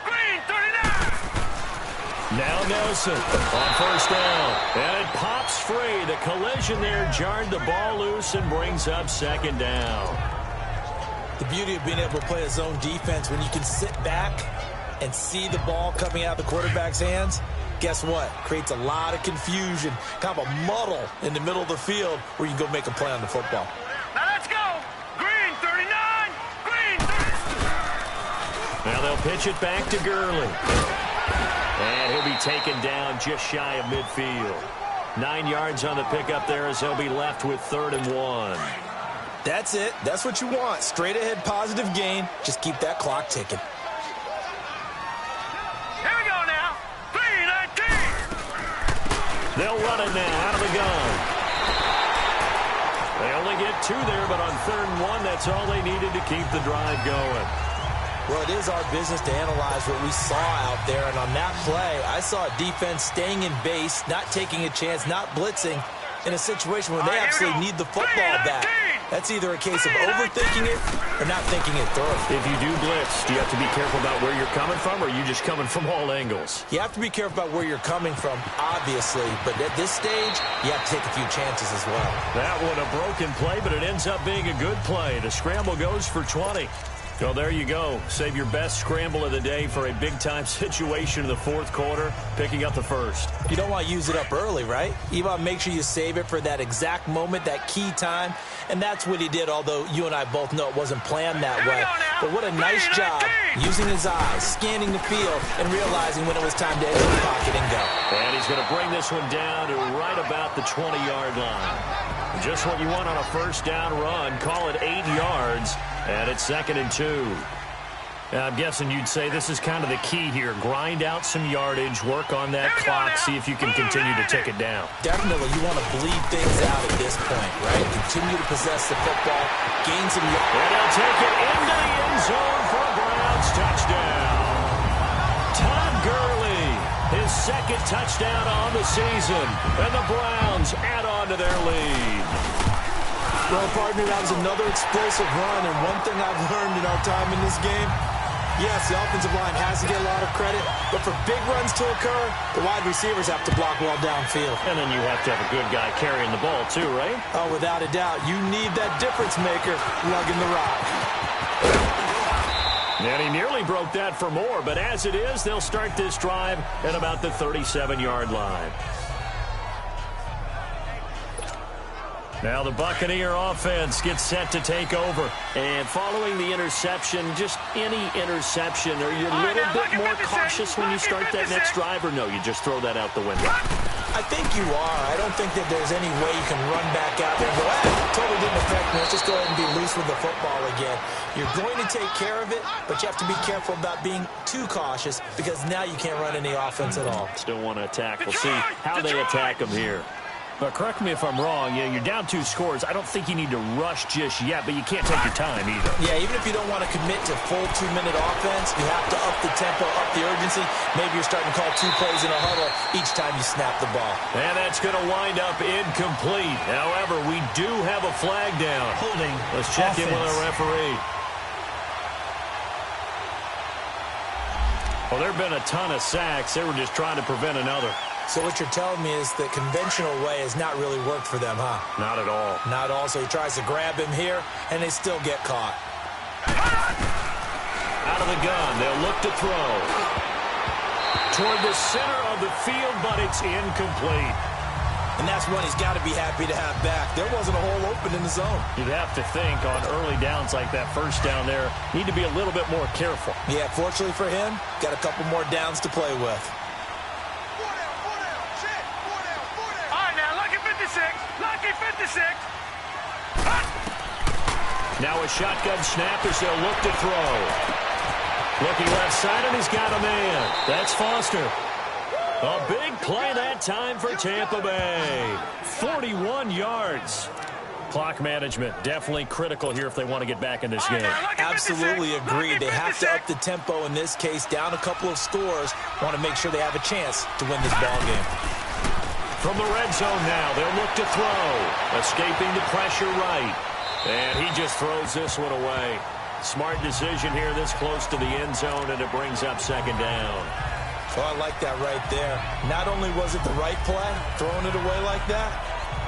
Green 39! Now Nelson on 1st down. And it pops free. The collision there jarred the ball loose and brings up 2nd down. The beauty of being able to play a zone defense when you can sit back and see the ball coming out of the quarterback's hands, guess what? Creates a lot of confusion, kind of a muddle in the middle of the field where you can go make a play on the football. Now let's go! Green 39! Green 39! Now they'll pitch it back to Gurley. And he'll be taken down just shy of midfield. 9 yards on the pickup there as he'll be left with 3rd and 1. That's it. That's what you want. Straight ahead positive gain. Just keep that clock ticking. Here we go now. 319. They'll run it now out of the gun. They only get 2 there, but on 3rd and 1, that's all they needed to keep the drive going. Well, it is our business to analyze what we saw out there. And on that play, I saw a defense staying in base, not taking a chance, not blitzing in a situation where they actually need the football back. That's either a case of overthinking it or not thinking it through. If you do blitz, do you have to be careful about where you're coming from, or are you just coming from all angles? You have to be careful about where you're coming from, obviously. But at this stage, you have to take a few chances as well. That one a broken play, but it ends up being a good play. The scramble goes for 20. Well, there you go. Save your best scramble of the day for a big-time situation in the fourth quarter, picking up the first. You don't want to use it up early, right? You want to make sure you save it for that exact moment, that key time. And that's what he did, although you and I both know it wasn't planned that way. But what a nice job using his eyes, scanning the field, and realizing when it was time to enter the pocket and go. And he's going to bring this one down to right about the 20-yard line. Just what you want on a first down run. Call it 8 yards, and it's 2nd and 2. I'm guessing you'd say this is kind of the key here. Grind out some yardage, work on that clock, see if you can continue to tick it down. Definitely, you want to bleed things out at this point, right? Continue to possess the football, gain some yards. And he'll take it into the end zone for a Browns touchdown. Todd Gurley, his 2nd touchdown on the season, and the Browns add on to their lead. Well, partner, that was another explosive run, and one thing I've learned in our time in this game, yes, the offensive line has to get a lot of credit, but for big runs to occur, the wide receivers have to block well downfield. And then you have to have a good guy carrying the ball too, right? Oh, without a doubt. You need that difference maker lugging the rock. And he nearly broke that for more, but as it is, they'll start this drive at about the 37-yard line. Now the Buccaneer offense gets set to take over. And following the interception, just any interception, are you a little bit more cautious when you start that next drive, or no, you just throw that out the window? I think you are. I don't think that there's any way you can run back out there and go, totally didn't affect me. let's just go ahead and be loose with the football again. You're going to take care of it, but you have to be careful about being too cautious because now you can't run any offense at all. Still want to attack. We'll see how they attack them here. But correct me if I'm wrong. You're down 2 scores. I don't think you need to rush just yet, but you can't take your time either. Yeah, even if you don't want to commit to full 2-minute offense, you have to up the tempo, up the urgency. Maybe you're starting to call 2 plays in a huddle each time you snap the ball. And that's going to wind up incomplete. However, we do have a flag down. Holding. Let's check in with our referee. Well, there have been a ton of sacks. They were just trying to prevent another. So what you're telling me is the conventional way has not really worked for them, huh? Not at all. Not all. So he tries to grab him here, and they still get caught. Out of the gun, they'll look to throw. Toward the center of the field, but it's incomplete. And that's one he's got to be happy to have back. There wasn't a hole open in the zone. You'd have to think on early downs like that first down there, need to be a little bit more careful. Yeah, fortunately for him, got a couple more downs to play with. Lucky 56. Now a shotgun snap as they'll look to throw. Looking left side, and he's got a man. That's Foster. A big play that time for Tampa Bay. 41 yards. Clock management definitely critical here if they want to get back in this game. Absolutely agreed. They have to up the tempo in this case, down a couple of scores. Want to make sure they have a chance to win this ball game. From the red zone now, they'll look to throw. Escaping the pressure right. And he just throws this one away. Smart decision here this close to the end zone, and it brings up second down. Oh, I like that right there. Not only was it the right play, throwing it away like that,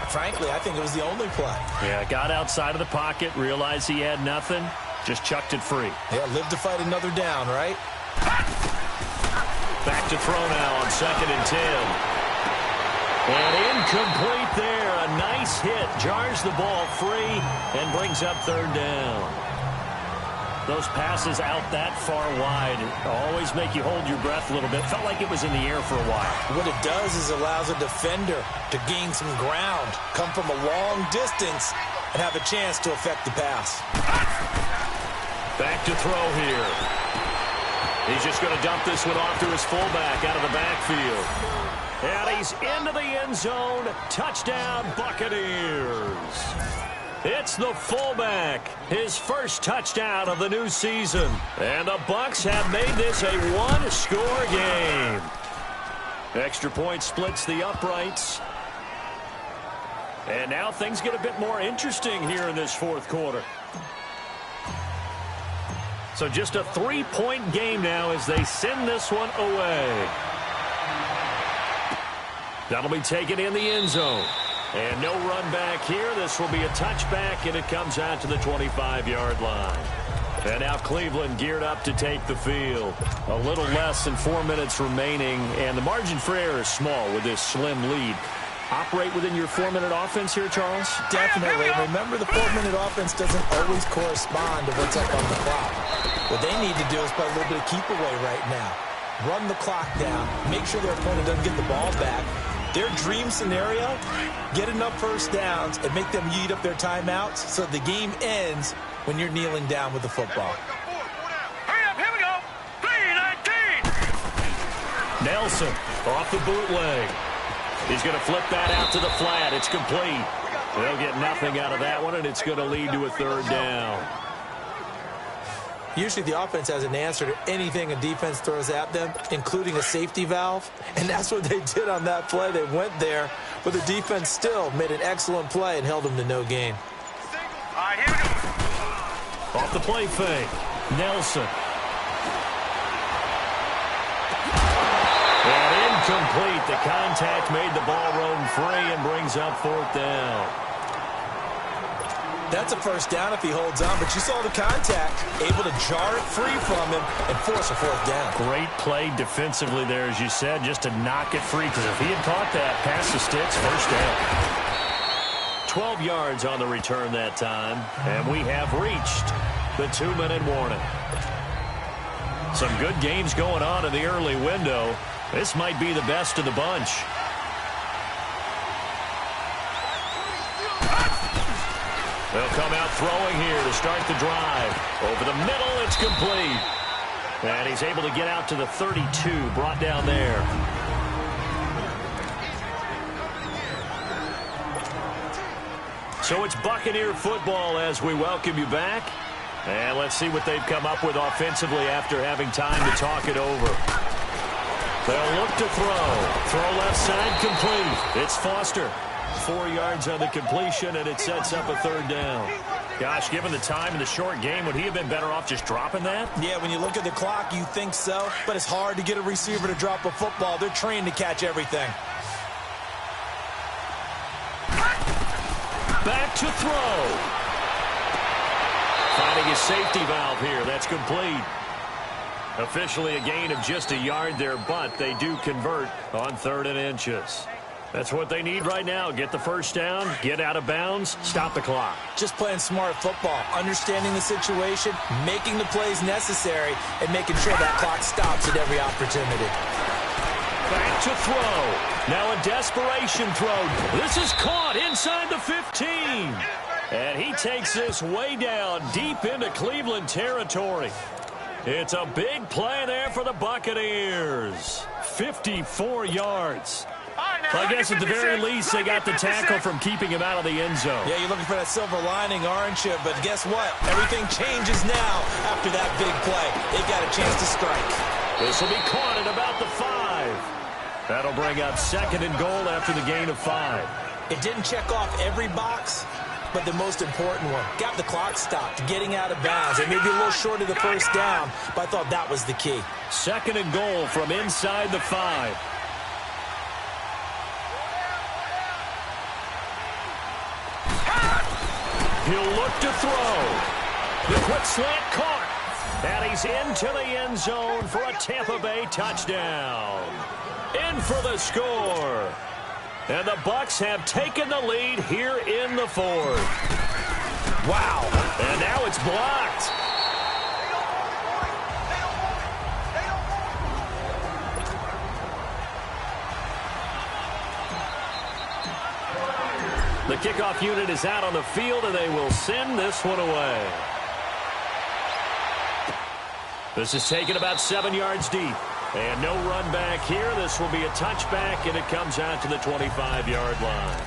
frankly, I think it was the only play. Yeah, got outside of the pocket, realized he had nothing, just chucked it free. Yeah, live to fight another down, right? Back to throw now on 2nd and 10. And incomplete there. A nice hit. Jars the ball free and brings up 3rd down. Those passes out that far wide always make you hold your breath a little bit. Felt like it was in the air for a while. What it does is allows a defender to gain some ground, come from a long distance, and have a chance to affect the pass. Back to throw here. He's just going to dump this one off to his fullback out of the backfield. And he's into the end zone. Touchdown, Buccaneers. It's the fullback. His first touchdown of the new season. And the Bucs have made this a 1-score game. Extra point splits the uprights. And now things get a bit more interesting here in this 4th quarter. So just a 3-point game now as they send this one away. That'll be taken in the end zone. And no run back here. This will be a touchback, and it comes out to the 25-yard line. And now Cleveland geared up to take the field. A little less than 4 minutes remaining, and the margin for error is small with this slim lead. Operate within your 4-minute offense here, Charles? Definitely. Remember, the 4-minute offense doesn't always correspond to what's up on the clock. What they need to do is play a little bit of keep away right now. Run the clock down. Make sure their opponent doesn't get the ball back. Their dream scenario, get enough first downs and make them eat up their timeouts so the game ends when you're kneeling down with the football. Hurry up, here we go. 3-19. Nelson off the bootleg. He's going to flip that out to the flat. It's complete. They'll get nothing out of that one, and it's going to lead to a 3rd down. Usually the offense has an answer to anything a defense throws at them, including a safety valve. And that's what they did on that play. They went there, but the defense still made an excellent play and held them to no gain. All right, here we go. Off the play fake. Nelson. And incomplete. The contact made the ball roam free and brings up 4th down. That's a first down if he holds on, but you saw the contact, able to jar it free from him and force a 4th down. Great play defensively there, as you said, just to knock it free, because if he had caught that, past the sticks, first down. 12 yards on the return that time, and we have reached the 2-minute warning. Some good games going on in the early window. This might be the best of the bunch. They'll come out throwing here to start the drive. Over the middle, it's complete. And he's able to get out to the 32, brought down there. So it's Buccaneer football as we welcome you back. And let's see what they've come up with offensively after having time to talk it over. They'll look to throw. Throw left side complete. It's Foster. 4 yards on the completion, and it sets up a third down. Gosh, given the time in the short game, would he have been better off just dropping that? Yeah, when you look at the clock, you think so. But it's hard to get a receiver to drop a football. They're trained to catch everything. Back to throw. Finding his safety valve here. That's complete. Officially a gain of just a yard there, but they do convert on 3rd and inches. That's what they need right now. Get the first down, get out of bounds, stop the clock. Just playing smart football, understanding the situation, making the plays necessary, and making sure that clock stops at every opportunity. Back to throw. Now a desperation throw. This is caught inside the 15. And he takes this way down deep into Cleveland territory. It's a big play there for the Buccaneers. 54 yards. I guess at the very least, they got the tackle from keeping him out of the end zone. Yeah, you're looking for that silver lining, aren't you? But guess what? Everything changes now after that big play. They got a chance to strike. This will be caught at about the 5. That'll bring up 2nd and goal after the gain of 5. It didn't check off every box, but the most important one. Got the clock stopped, getting out of bounds. It may be a little short of the first down, but I thought that was the key. 2nd and goal from inside the 5. He'll look to throw. The quick slant caught. And he's into the end zone for a Tampa Bay touchdown. In for the score. And the Bucs have taken the lead here in the 4th. Wow. And now it's blocked. The kickoff unit is out on the field, and they will send this one away. This is taken about 7 yards deep. And no run back here. This will be a touchback, and it comes out to the 25-yard line.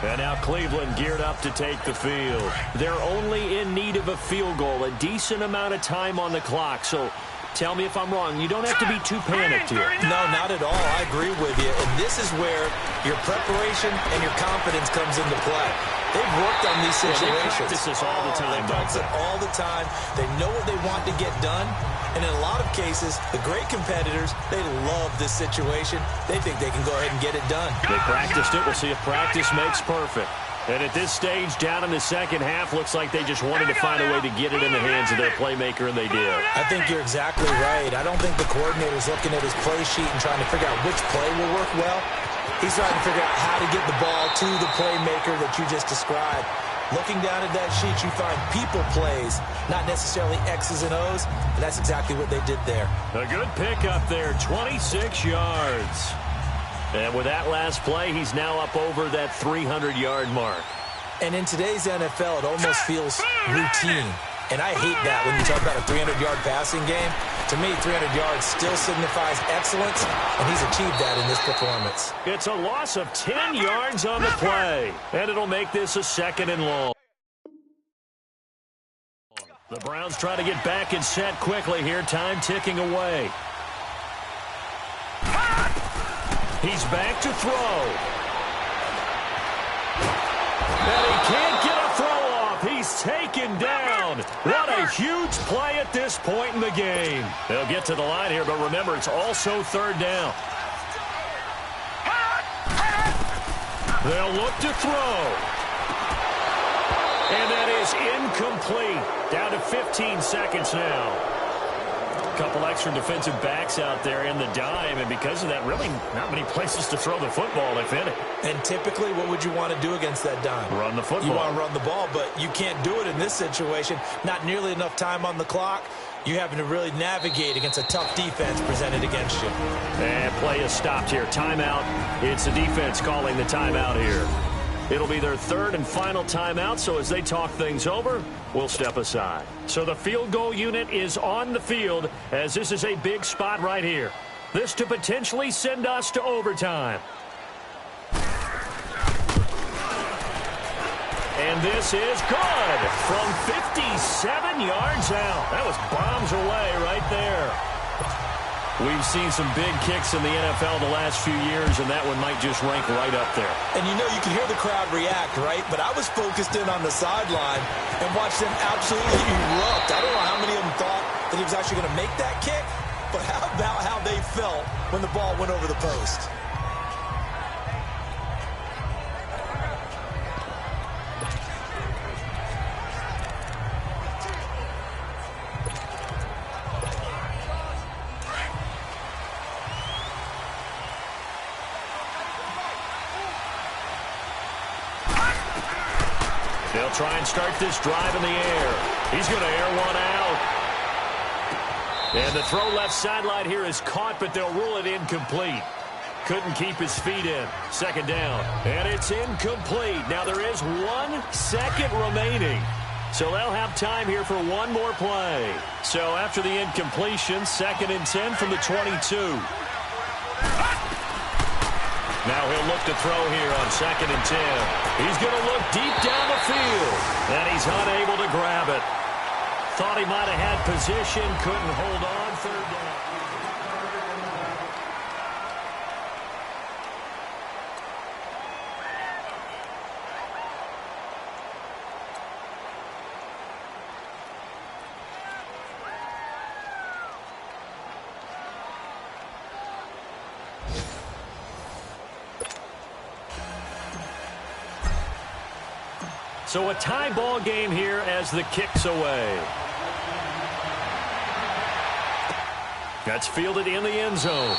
And now Cleveland geared up to take the field. They're only in need of a field goal, a decent amount of time on the clock. So tell me if I'm wrong. You don't have to be too panicked here. No, not at all. I agree with you. And this is where your preparation and your confidence comes into play. They've worked on these situations. They practice this all the time. They practice it all the time. They know what they want to get done. And in a lot of cases, the great competitors, they love this situation. They think they can go ahead and get it done. They practiced it. We'll see if practice makes perfect. And at this stage, down in the second half, looks like they just wanted to find a way to get it in the hands of their playmaker, and they did. I think you're exactly right. I don't think the coordinator's looking at his play sheet and trying to figure out which play will work well. He's trying to figure out how to get the ball to the playmaker that you just described. Looking down at that sheet, you find people plays, not necessarily X's and O's, and that's exactly what they did there. A good pickup there, 26 yards. And with that last play, he's now up over that 300-yard mark. And in today's NFL, it almost feels routine. And I hate that when you talk about a 300-yard passing game. To me, 300 yards still signifies excellence, and he's achieved that in this performance. It's a loss of 10 yards on the play, and it'll make this a 2nd and long. The Browns try to get back and set quickly here, time ticking away. He's back to throw. And he can't get a throw off. He's taken down. What a huge play at this point in the game. They'll get to the line here, but remember, it's also 3rd down. They'll look to throw. And that is incomplete. Down to 15 seconds now. Couple extra defensive backs out there in the dime, and because of that, really not many places to throw the football, if any. And typically, what would you want to do against that dime? Run the football. You want to run the ball, but you can't do it in this situation. Not nearly enough time on the clock. You're having to really navigate against a tough defense presented against you. And play is stopped here. Timeout. It's the defense calling the timeout here. It'll be their third and final timeout, so as they talk things over, we'll step aside. So the field goal unit is on the field, as this is a big spot right here. This to potentially send us to overtime. And this is good from 57 yards out. That was bombs away right there. We've seen some big kicks in the NFL the last few years, and that one might just rank right up there. And you know, you can hear the crowd react, right? But I was focused in on the sideline and watched them absolutely erupt. I don't know how many of them thought that he was actually going to make that kick, but how about how they felt when the ball went over the post? They'll try and start this drive in the air. He's going to air one out. And the throw left sideline here is caught, but they'll rule it incomplete. Couldn't keep his feet in. Second down. And it's incomplete. Now there is 1 second remaining. So they'll have time here for one more play. So after the incompletion, 2nd and 10 from the 22. Now he'll look to throw here on 2nd and 10. He's going to look deep down the field. And he's unable to grab it. Thought he might have had position. Couldn't hold on. 3rd down. So a tie ball game here as the kick's away. That's fielded in the end zone.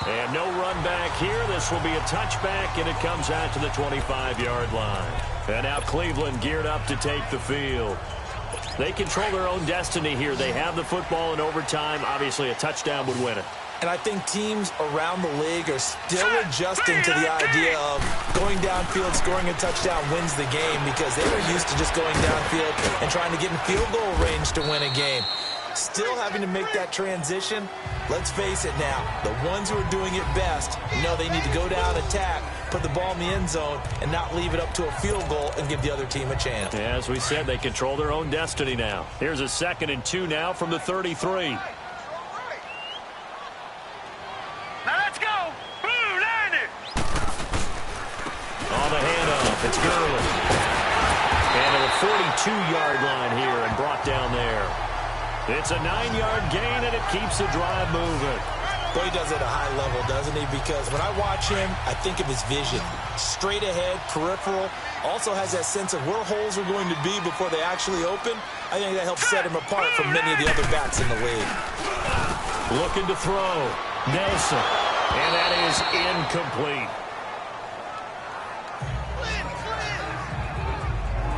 And no run back here. This will be a touchback, and it comes out to the 25-yard line. And now Cleveland geared up to take the field. They control their own destiny here. They have the football in overtime. Obviously, a touchdown would win it. And I think teams around the league are still adjusting to the idea of going downfield, scoring a touchdown wins the game, because they were used to just going downfield and trying to get in field goal range to win a game. Still having to make that transition. Let's face it now, the ones who are doing it best know they need to go down, attack, put the ball in the end zone, and not leave it up to a field goal and give the other team a chance. Yeah, as we said, they control their own destiny now. Here's a 2nd and 2 now from the 33. On the handoff, it's Gurley. And to the 42-yard line here and brought down there. It's a 9-yard gain, and it keeps the drive moving. Boy, he does it at a high level, doesn't he? Because when I watch him, I think of his vision. Straight ahead, peripheral. Also has that sense of where holes are going to be before they actually open. I think that helps set him apart from many of the other backs in the league. Looking to throw. Nelson. And that is incomplete.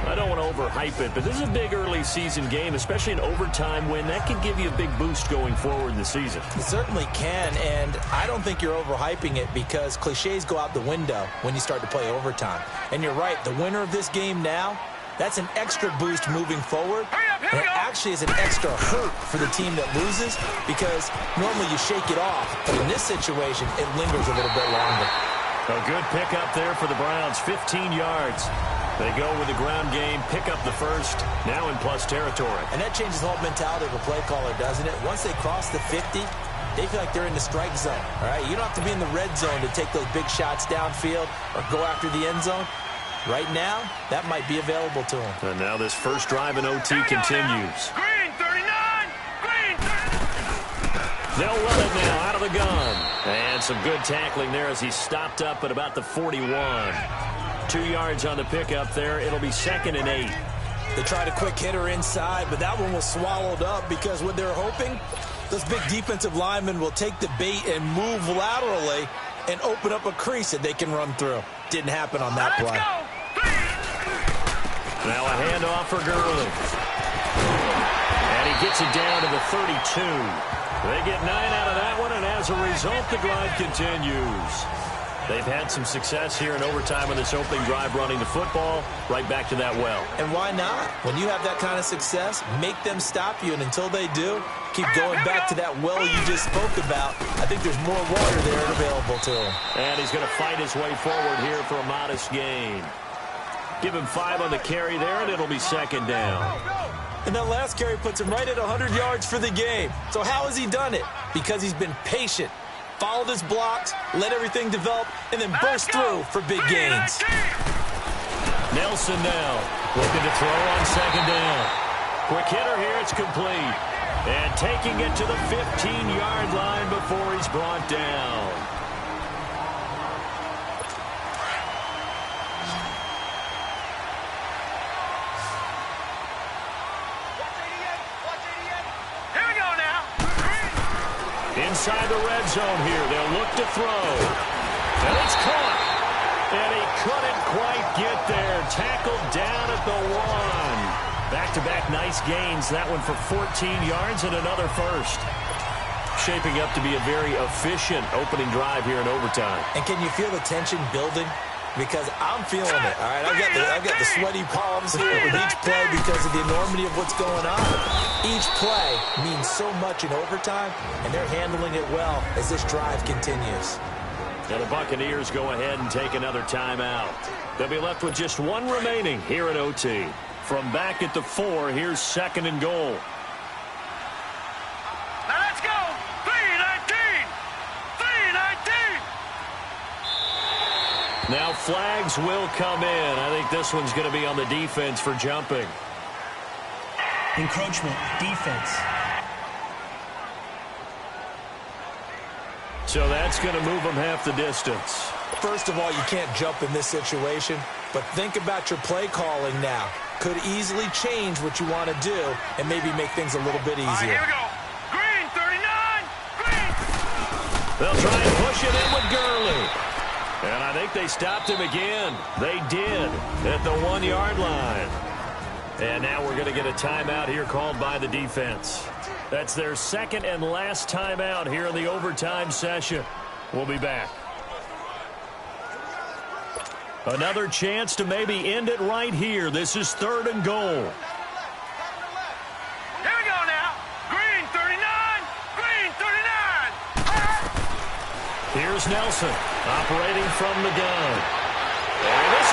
I don't want to overhype it, but this is a big early season game, especially an overtime win. That can give you a big boost going forward in the season. It certainly can, and I don't think you're overhyping it, because cliches go out the window when you start to play overtime. And you're right, the winner of this game now, that's an extra boost moving forward. And it actually is an extra hurt for the team that loses, because normally you shake it off, but in this situation, it lingers a little bit longer. A good pickup there for the Browns, 15 yards. They go with the ground game, pick up the first, now in plus territory. And that changes the whole mentality of a play caller, doesn't it? Once they cross the 50, they feel like they're in the strike zone, all right? You don't have to be in the red zone to take those big shots downfield or go after the end zone. Right now, that might be available to them. And now this first drive in OT continues. Green 39! Green 39! They'll run it now out of the gun. And some good tackling there as he stopped up at about the 41. 2 yards on the pickup there. It'll be 2nd and 8. They tried a quick hitter inside, but that one was swallowed up, because what they're hoping, those big defensive linemen will take the bait and move laterally and open up a crease that they can run through. Didn't happen on that play. Now a handoff for Gurley. And he gets it down to the 32. They get 9 out of that one, and as a result, the drive continues. They've had some success here in overtime in this opening drive running the football. Right back to that well. And why not? When you have that kind of success, make them stop you, and until they do, keep going back to that well you just spoke about. I think there's more water there available to him. And he's going to fight his way forward here for a modest gain. Give him 5 on the carry there, and it'll be second down. And that last carry puts him right at 100 yards for the game. So how has he done it? Because he's been patient, followed his blocks, let everything develop, and then burst through for big gains. Nelson now looking to throw on second down. Quick hitter here, it's complete. And taking it to the 15-yard line before he's brought down. Inside the red zone here. They'll look to throw. And it's caught. And he couldn't quite get there. Tackled down at the 1. Back-to-back nice gains. That one for 14 yards and another first. Shaping up to be a very efficient opening drive here in overtime. And can you feel the tension building? Because I'm feeling it, all right? I've got the sweaty palms here with each play because of the enormity of what's going on. Each play means so much in overtime, and they're handling it well as this drive continues. Now the Buccaneers go ahead and take another timeout. They'll be left with just 1 remaining here at OT. From back at the 4, here's second and goal. Now let's go! 3-19! 3-19! Now flags will come in. I think this one's going to be on the defense for jumping. Encroachment, defense. So that's going to move them half the distance. First of all, you can't jump in this situation, but think about your play calling now. Could easily change what you want to do and maybe make things a little bit easier. All right, here we go. Green, 39! Green! They'll try and push it in with Gurley. And I think they stopped him again. They did at the 1-yard line. And now we're going to get a timeout here called by the defense. That's their second and last timeout here in the overtime session. We'll be back. Another chance to maybe end it right here. This is third and goal. Here we go now. Green, 39! Green, 39! Here's Nelson operating from the gun. And this